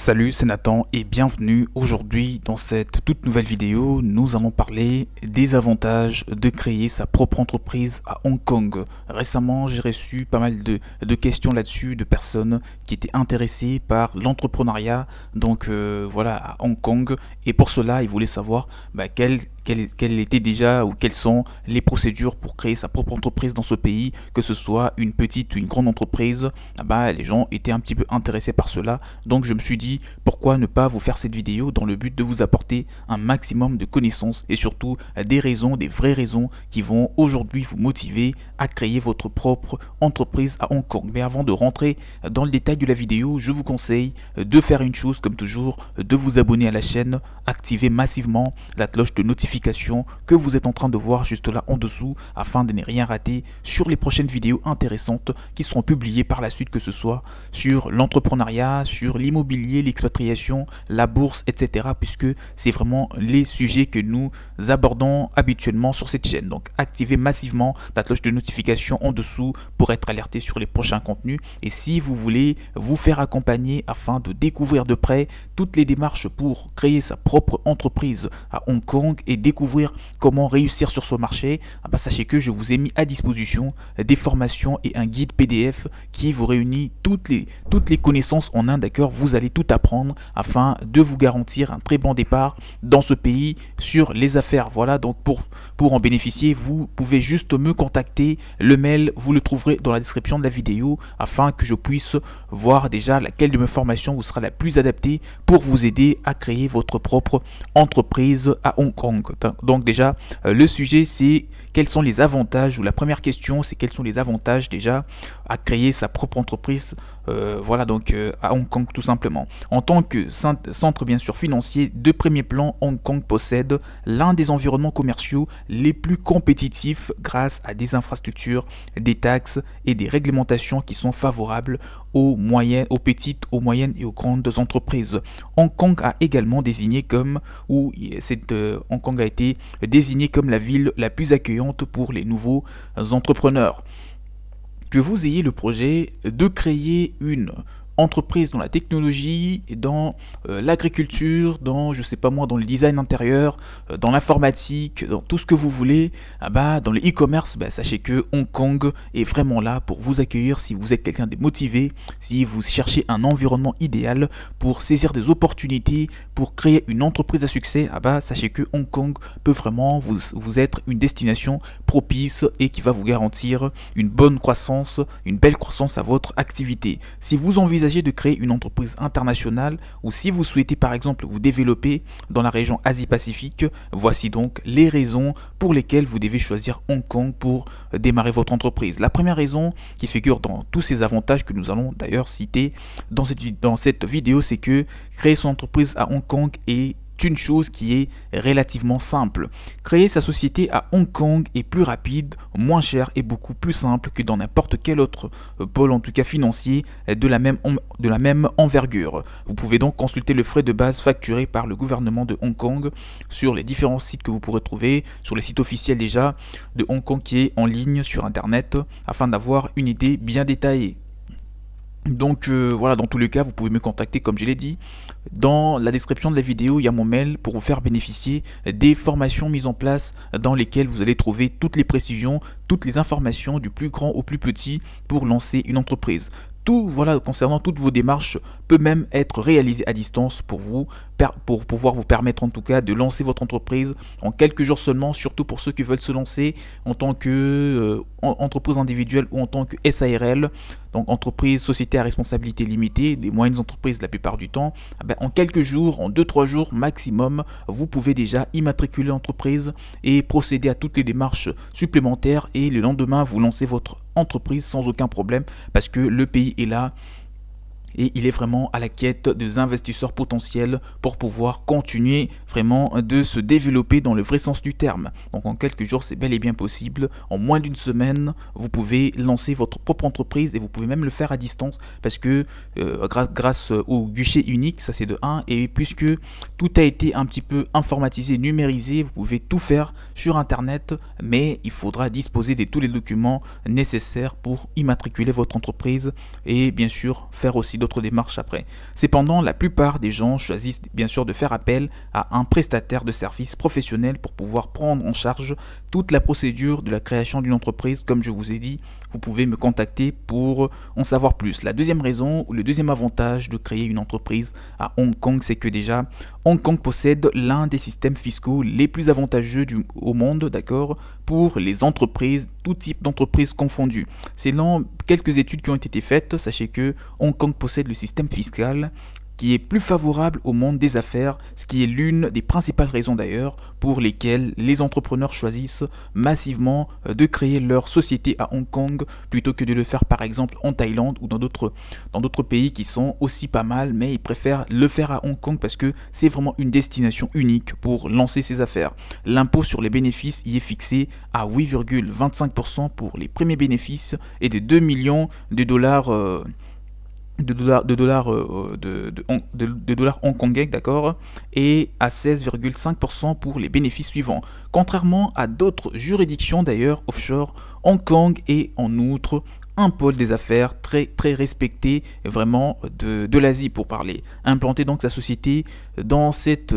Salut, c'est Nathan et bienvenue. Aujourd'hui dans cette toute nouvelle vidéo, nous allons parler des avantages de créer sa propre entreprise à Hong Kong. Récemment, j'ai reçu pas mal de questions là-dessus, de personnes qui étaient intéressées par l'entrepreneuriat voilà, à Hong Kong. Et pour cela, ils voulaient savoir quelles étaient déjà ou quelles sont les procédures pour créer sa propre entreprise dans ce pays, que ce soit une petite ou une grande entreprise. Les gens étaient un petit peu intéressés par cela, donc je me suis dit pourquoi ne pas vous faire cette vidéo dans le but de vous apporter un maximum de connaissances et surtout des raisons, des vraies raisons qui vont aujourd'hui vous motiver à créer votre propre entreprise à Hong Kong. Mais avant de rentrer dans le détail de la vidéo, je vous conseille de faire une chose comme toujours, de vous abonner à la chaîne, activer massivement la cloche de notification que vous êtes en train de voir juste là en dessous afin de ne rien rater sur les prochaines vidéos intéressantes qui seront publiées par la suite, que ce soit sur l'entrepreneuriat, sur l'immobilier, l'expatriation, la bourse, etc. puisque c'est vraiment les sujets que nous abordons habituellement sur cette chaîne. Donc activez massivement la cloche de notification en dessous pour être alerté sur les prochains contenus. Et si vous voulez vous faire accompagner afin de découvrir de près toutes les démarches pour créer sa propre entreprise à Hong Kong et découvrir comment réussir sur ce marché, sachez que je vous ai mis à disposition des formations et un guide PDF qui vous réunit toutes les connaissances en un. D'accord, vous allez tout apprendre afin de vous garantir un très bon départ dans ce pays sur les affaires. Voilà, donc pour en bénéficier, vous pouvez juste me contacter. Le mail, vous le trouverez dans la description de la vidéo afin que je puisse voir déjà laquelle de mes formations vous sera la plus adaptée pour vous aider à créer votre propre entreprise à Hong Kong. Donc déjà, le sujet c'est quels sont les avantages, ou la première question c'est quels sont les avantages déjà à créer sa propre entreprise à Hong Kong tout simplement. En tant que centre bien sûr financier de premier plan, Hong Kong possède l'un des environnements commerciaux les plus compétitifs grâce à des infrastructures, des taxes et des réglementations qui sont favorables aux petites, aux moyennes et aux grandes entreprises. Hong Kong a également désigné Hong Kong a été désigné comme la ville la plus accueillante pour les nouveaux entrepreneurs. Que vous ayez le projet de créer une entreprise dans la technologie, dans l'agriculture, dans dans le design intérieur, dans l'informatique, dans tout ce que vous voulez, dans le e-commerce, sachez que Hong Kong est vraiment là pour vous accueillir si vous êtes quelqu'un de motivé, si vous cherchez un environnement idéal pour saisir des opportunités, pour créer une entreprise à succès. Sachez que Hong Kong peut vraiment vous être une destination propice et qui va vous garantir une bonne croissance, une belle croissance à votre activité. Si vous envisagez de créer une entreprise internationale ou si vous souhaitez par exemple vous développer dans la région Asie-Pacifique, voici donc les raisons pour lesquelles vous devez choisir Hong Kong pour démarrer votre entreprise. La première raison qui figure dans tous ces avantages que nous allons d'ailleurs citer dans cette vidéo, c'est que créer son entreprise à Hong Kong est une chose qui est relativement simple. Créer sa société à Hong Kong est plus rapide, moins cher et beaucoup plus simple que dans n'importe quel autre pôle, en tout cas financier, de la même envergure. Vous pouvez donc consulter le frais de base facturé par le gouvernement de Hong Kong sur les différents sites que vous pourrez trouver, sur les sites officiels déjà de Hong Kong qui est en ligne sur internet, afin d'avoir une idée bien détaillée. Donc voilà, dans tous les cas, vous pouvez me contacter comme je l'ai dit. Dans la description de la vidéo, il y a mon mail pour vous faire bénéficier des formations mises en place dans lesquelles vous allez trouver toutes les précisions, toutes les informations du plus grand au plus petit pour lancer une entreprise. Tout, concernant toutes vos démarches peut même être réalisé à distance pour pouvoir vous permettre en tout cas de lancer votre entreprise en quelques jours seulement, surtout pour ceux qui veulent se lancer en tant que entreprise individuelle ou en tant que SARL, donc entreprise, société à responsabilité limitée, des moyennes entreprises la plupart du temps. En quelques jours, en 2-3 jours maximum, vous pouvez déjà immatriculer l'entreprise et procéder à toutes les démarches supplémentaires et le lendemain vous lancez votre entreprise sans aucun problème parce que le pays est là et il est vraiment à la quête des investisseurs potentiels pour pouvoir continuer vraiment de se développer dans le vrai sens du terme. Donc en quelques jours, c'est bel et bien possible. En moins d'une semaine, vous pouvez lancer votre propre entreprise et vous pouvez même le faire à distance parce que grâce au guichet unique, ça c'est de 1, et puisque tout a été un petit peu informatisé, numérisé, vous pouvez tout faire sur internet, mais il faudra disposer de tous les documents nécessaires pour immatriculer votre entreprise et bien sûr faire aussi d'autres d'autres démarches après. Cependant, la plupart des gens choisissent bien sûr de faire appel à un prestataire de services professionnel pour pouvoir prendre en charge toute la procédure de la création d'une entreprise. Comme je vous ai dit, vous pouvez me contacter pour en savoir plus. La deuxième raison ou le deuxième avantage de créer une entreprise à Hong Kong, c'est que déjà Hong Kong possède l'un des systèmes fiscaux les plus avantageux au monde, d'accord, pour les entreprises, tout type d'entreprises confondues. Selon quelques études qui ont été faites, sachez que Hong Kong possède le système fiscal qui est plus favorable au monde des affaires, ce qui est l'une des principales raisons d'ailleurs pour lesquelles les entrepreneurs choisissent massivement de créer leur société à Hong Kong plutôt que de le faire par exemple en Thaïlande ou dans d'autres pays qui sont aussi pas mal, mais ils préfèrent le faire à Hong Kong parce que c'est vraiment une destination unique pour lancer ses affaires. L'impôt sur les bénéfices y est fixé à 8,25% pour les premiers bénéfices et de 2 millions de dollars de dollars hongkongais, d'accord, et à 16,5% pour les bénéfices suivants. Contrairement à d'autres juridictions d'ailleurs offshore, Hong Kong est en outre un pôle des affaires très respecté vraiment de l'Asie pour parler. Implanter donc sa société dans cette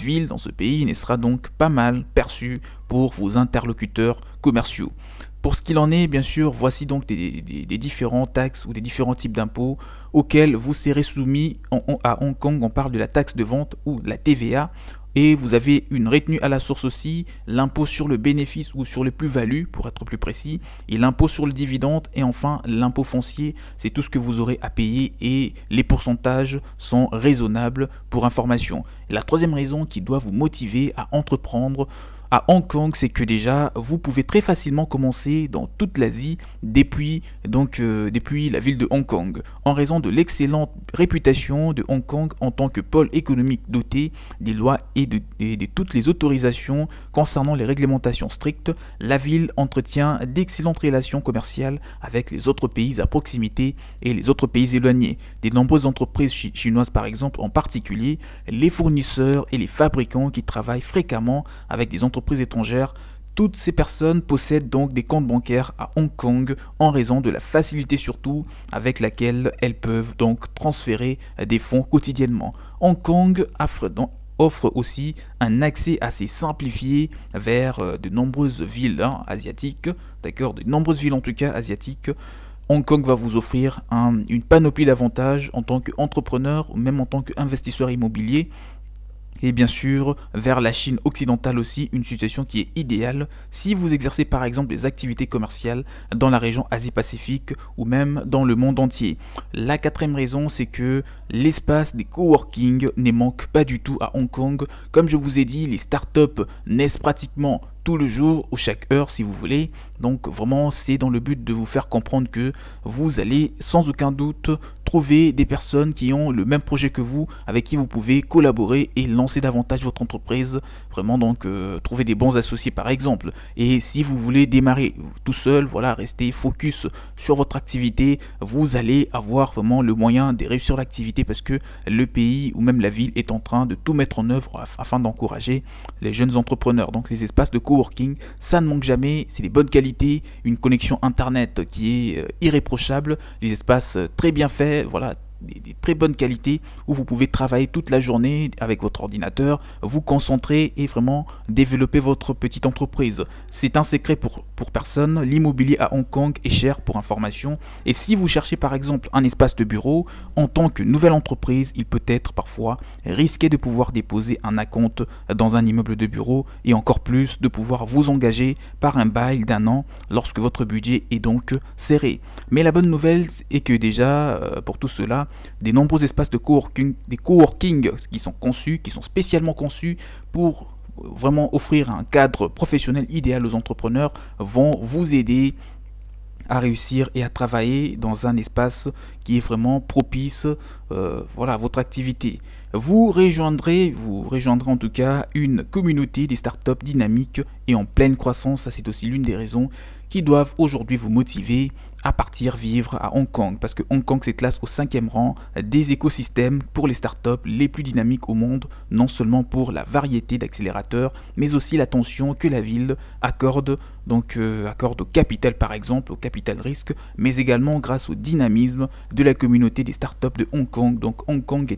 ville, dans ce pays, ne sera donc pas mal perçu pour vos interlocuteurs commerciaux. Pour ce qu'il en est, bien sûr, voici donc des différents taxes ou des différents types d'impôts auxquels vous serez soumis à Hong Kong. On parle de la taxe de vente ou la TVA. Et vous avez une retenue à la source aussi, l'impôt sur le bénéfice ou sur les plus-values pour être plus précis, et l'impôt sur le dividende et enfin l'impôt foncier, c'est tout ce que vous aurez à payer et les pourcentages sont raisonnables pour information. Et la troisième raison qui doit vous motiver à entreprendre à Hong Kong, c'est que déjà vous pouvez très facilement commencer dans toute l'Asie depuis la ville de Hong Kong, en raison de l'excellente réputation de Hong Kong en tant que pôle économique doté des lois et de toutes les autorisations concernant les réglementations strictes. La ville entretient d'excellentes relations commerciales avec les autres pays à proximité et les autres pays éloignés. De nombreuses entreprises chinoises par exemple, en particulier les fournisseurs et les fabricants qui travaillent fréquemment avec des entreprises étrangères. Toutes ces personnes possèdent donc des comptes bancaires à Hong Kong en raison de la facilité surtout avec laquelle elles peuvent donc transférer des fonds quotidiennement. Hong Kong offre aussi un accès assez simplifié vers de nombreuses villes asiatiques, d'accord, de nombreuses villes en tout cas asiatiques. Hong Kong va vous offrir une panoplie d'avantages en tant qu'entrepreneur ou même en tant qu'investisseur immobilier. Et bien sûr, vers la Chine occidentale aussi, une situation qui est idéale si vous exercez par exemple des activités commerciales dans la région Asie-Pacifique ou même dans le monde entier. La quatrième raison, c'est que l'espace des coworking ne manque pas du tout à Hong Kong. Comme je vous ai dit, les startups naissent pratiquement tout le jour ou chaque heure si vous voulez. Donc vraiment c'est dans le but de vous faire comprendre que vous allez sans aucun doute trouver des personnes qui ont le même projet que vous, avec qui vous pouvez collaborer et lancer davantage votre entreprise. Vraiment donc trouver des bons associés par exemple. Et si vous voulez démarrer tout seul, voilà, rester focus sur votre activité, vous allez avoir vraiment le moyen de réussir l'activité parce que le pays ou même la ville est en train de tout mettre en œuvre afin d'encourager les jeunes entrepreneurs. Donc les espaces de coworking, ça ne manque jamais, c'est des bonnes qualités, une connexion internet qui est irréprochable, les espaces très bien faits, voilà, des très bonnes qualités où vous pouvez travailler toute la journée avec votre ordinateur, vous concentrer et vraiment développer votre petite entreprise. C'est un secret pour personne, l'immobilier à Hong Kong est cher pour information et si vous cherchez par exemple un espace de bureau, en tant que nouvelle entreprise, il peut être parfois risqué de pouvoir déposer un acompte dans un immeuble de bureau et encore plus de pouvoir vous engager par un bail d'un an lorsque votre budget est donc serré. Mais la bonne nouvelle est que déjà pour tout cela, des nombreux espaces de coworking, qui sont spécialement conçus pour vraiment offrir un cadre professionnel idéal aux entrepreneurs, vont vous aider à réussir et à travailler dans un espace qui est vraiment propice voilà, à votre activité. Vous rejoindrez en tout cas une communauté des startups dynamiques et en pleine croissance. Ça, c'est aussi l'une des raisons qui doivent aujourd'hui vous motiver à partir vivre à Hong Kong, parce que Hong Kong se classe au 5e rang des écosystèmes pour les startups les plus dynamiques au monde, non seulement pour la variété d'accélérateurs, mais aussi l'attention que la ville accorde, accorde au capital par exemple, au capital risque, mais également grâce au dynamisme de la communauté des startups de Hong Kong. Donc Hong Kong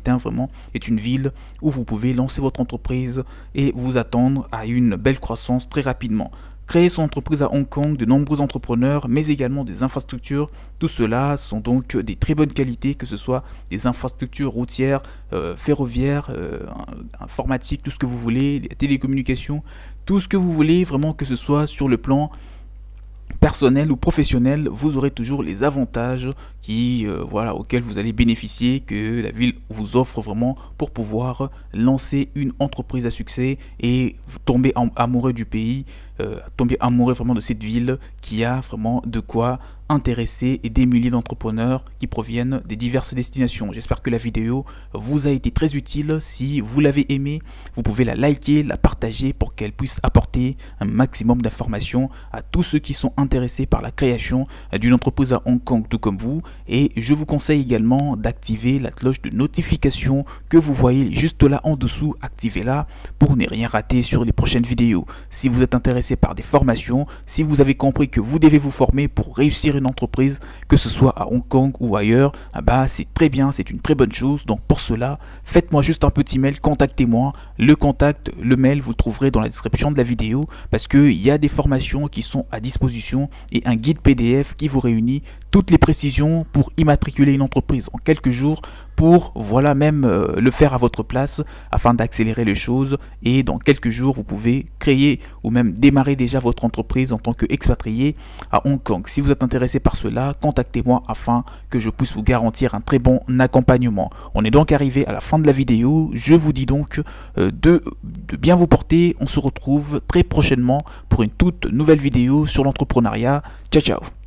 est une ville où vous pouvez lancer votre entreprise et vous attendre à une belle croissance très rapidement. Créer son entreprise à Hong Kong, de nombreux entrepreneurs, mais également des infrastructures, tout cela sont donc des très bonnes qualités, que ce soit des infrastructures routières, ferroviaires, informatiques, tout ce que vous voulez, les télécommunications, tout ce que vous voulez, vraiment que ce soit sur le plan personnel ou professionnel, vous aurez toujours les avantages auxquels vous allez bénéficier, que la ville vous offre vraiment pour pouvoir lancer une entreprise à succès et tomber amoureux du pays, tomber amoureux vraiment de cette ville qui a vraiment de quoi intéresser des milliers d'entrepreneurs qui proviennent des diverses destinations. J'espère que la vidéo vous a été très utile. Si vous l'avez aimé, vous pouvez la liker, la partager pour qu'elle puisse apporter un maximum d'informations à tous ceux qui sont intéressés par la création d'une entreprise à Hong Kong, tout comme vous. Et je vous conseille également d'activer la cloche de notification que vous voyez juste là en dessous. Activez-la pour ne rien rater sur les prochaines vidéos. Si vous êtes intéressé par des formations, si vous avez compris que vous devez vous former pour réussir une entreprise, que ce soit à Hong Kong ou ailleurs, c'est très bien, c'est une très bonne chose. Donc pour cela, faites-moi juste un petit mail, contactez-moi. Le mail, vous le trouverez dans la description de la vidéo, parce qu'il y a des formations qui sont à disposition et un guide PDF qui vous réunit toutes les précisions pour immatriculer une entreprise en quelques jours, pour le faire à votre place afin d'accélérer les choses. Et dans quelques jours, vous pouvez créer ou même démarrer déjà votre entreprise en tant qu'expatrié à Hong Kong. Si vous êtes intéressé par cela, contactez-moi afin que je puisse vous garantir un très bon accompagnement. On est donc arrivé à la fin de la vidéo. Je vous dis donc de bien vous porter. On se retrouve très prochainement pour une toute nouvelle vidéo sur l'entrepreneuriat. Ciao ciao.